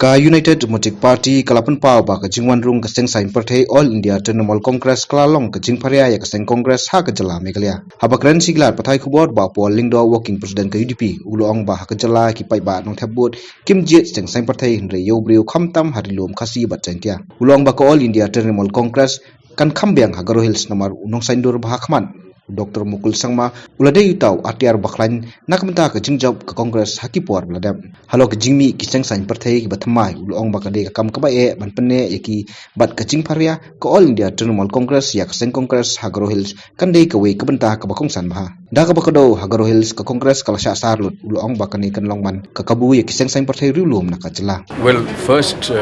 Ka United Democratic Party kalapan pau ba ka jingwan rung ka seng sain parthe All India Trinamool Congress kalalong ka jing pharia ya ka seng Congress ha ka jala Meghalaya. Habakran siglar pathai khubor ba pol Lyngdoh working president ka UDP ulong ba ha ka jala ki pai ba nong thabut kim jit seng sain parthe hinre yobriu khamtam harilum khasi bat chantia. Ulong ba ka All India Trinamool Congress kan khambyang Hagaro Hills namar unong saindur ba khman. Dr Mukul sangma ulade yutau Atiar khlaiñ nakmenta ka jingjab ka Congress hakipor bladam halo ka jingmi ki seng sain parthai ki bathamai ulong ba ka de ka kam ka ba e banpane yaki bat ka jing pharia ka All India Trinamool Congress ya ka seng Congress Hagaro Hills kan de ka we ka banta ka bakong san ba da ka ba ka do Hagaro Hills ka Congress kala sha sarlut ulong ba ka ni kan longman ka kabu yaki seng sain parthai rilum na ka jala. Well, first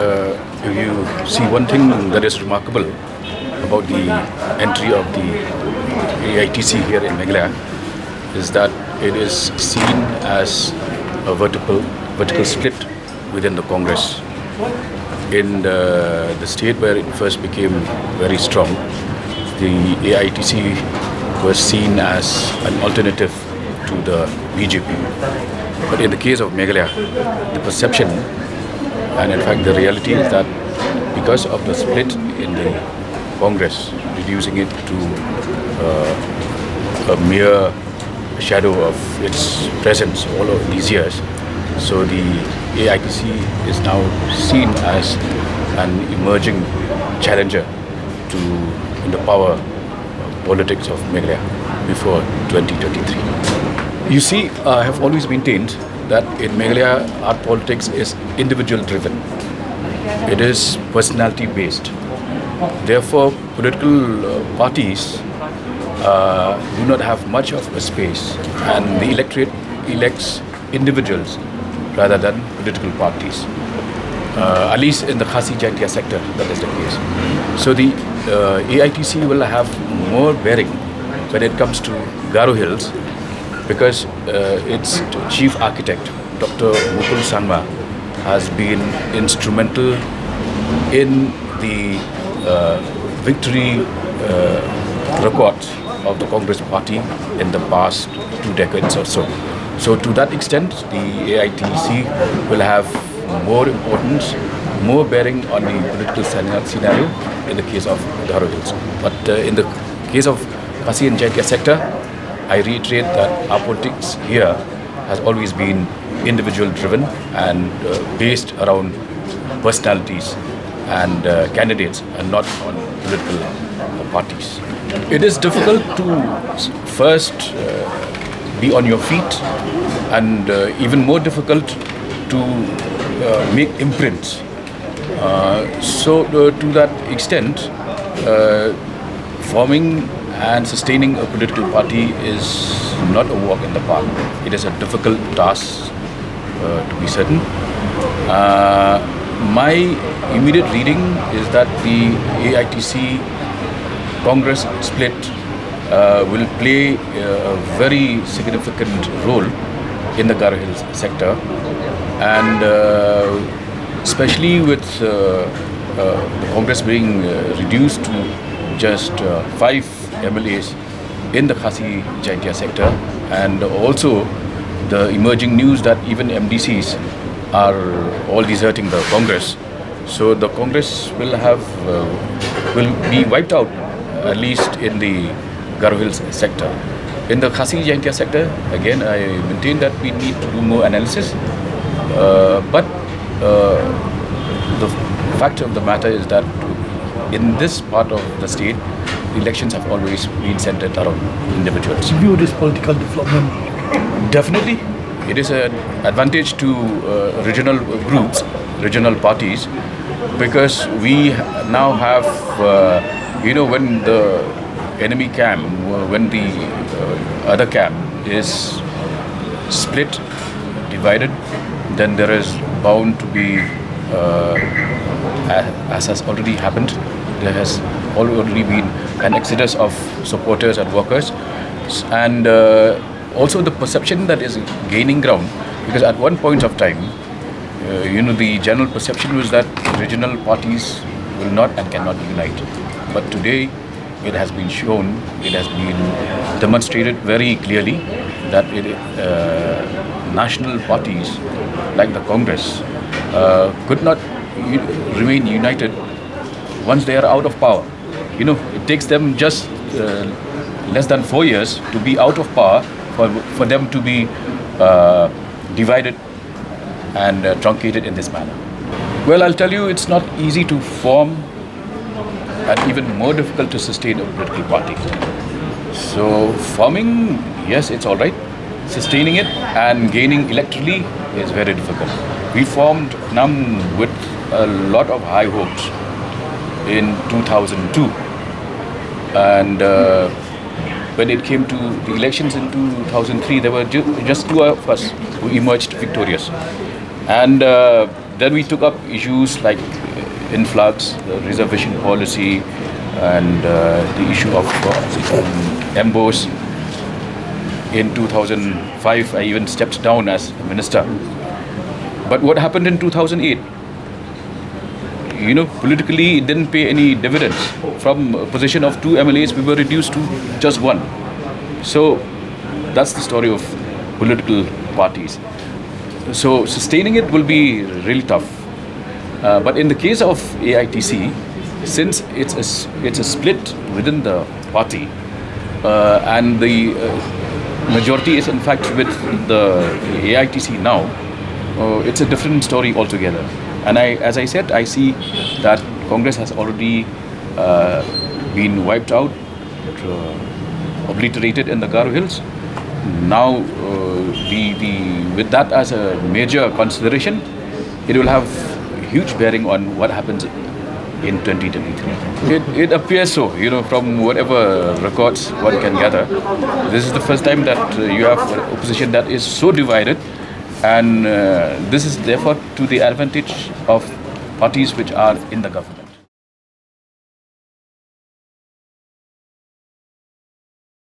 you see one thing that is remarkable about the entry of the AITC here in Meghalaya is that it is seen as a vertical split within the Congress. In the state where it first became very strong, the AITC was seen as an alternative to the BJP. But in the case of Meghalaya, the perception and in fact the reality is that because of the split in the Congress, reducing it to a mere shadow of its presence all of these years. So the AITC is now seen as an emerging challenger to the power politics of Meghalaya before 2023. You see, I have always maintained that in Meghalaya, our politics is individual driven. It is personality based. Therefore, political parties do not have much of a space, and the electorate elects individuals rather than political parties. At least in the Khasi Jaintia sector, that is the case. So the AITC will have more bearing when it comes to Garo Hills, because its chief architect, Dr Mukul has been instrumental in the victory record of the Congress party in the past 2 decades or so. So to that extent, the AITC will have more importance, more bearing on the political scenario in the case of Garo Hills. But in the case of Khasi and Jaintia sector, I reiterate that our politics here has always been individual driven and based around personalities and candidates and not on political parties. It is difficult to first be on your feet and even more difficult to make imprints. So to that extent, forming and sustaining a political party is not a walk in the park. It is a difficult task, to be certain. My immediate reading is that the AITC Congress split will play a very significant role in the Garo Hills sector, and especially with the Congress being reduced to just 5 MLAs in the Khasi Jaintia sector, and also the emerging news that even MDCs are all deserting the Congress. So the Congress will be wiped out, at least in the Garo Hills sector. In the Khasi Jaintia sector, again, I maintain that we need to do more analysis. But the fact of the matter is that in this part of the state, elections have always been centered around individuals. Do you view this political development? Definitely. It is an advantage to regional groups, regional parties, because we now have, when the enemy camp, when the other camp is split, divided, then there is bound to be, as has already happened, there has already been an exodus of supporters and workers, and also the perception that is gaining ground, because at one point of time, the general perception was that regional parties will not and cannot unite. But today, it has been shown, it has been demonstrated very clearly that national parties like the Congress could not remain united once they are out of power. You know, it takes them just less than 4 years to be out of power for them to be divided and truncated in this manner. Well, I'll tell you, it's not easy to form and even more difficult to sustain a political party. So forming, yes, it's all right. Sustaining it and gaining electorally is very difficult. We formed NAM with a lot of high hopes in 2002. And when it came to the elections in 2003, there were just two of us who emerged victorious. And then we took up issues like influx, the reservation policy, and the issue of MBOs. In 2005, I even stepped down as a minister. But what happened in 2008? You know, politically, it didn't pay any dividends. From a position of 2 MLAs, we were reduced to just 1. So that's the story of political parties. So sustaining it will be really tough. But in the case of AITC, since it's a split within the party, and the majority is in fact with the AITC now, it's a different story altogether. And as I said, I see that Congress has already been wiped out, obliterated in the Garo Hills. Now, with that as a major consideration, it will have huge bearing on what happens in 2023. It appears so, you know, from whatever records one can gather. This is the first time that you have an opposition that is so divided, and this is therefore to the advantage of parties which are in the government.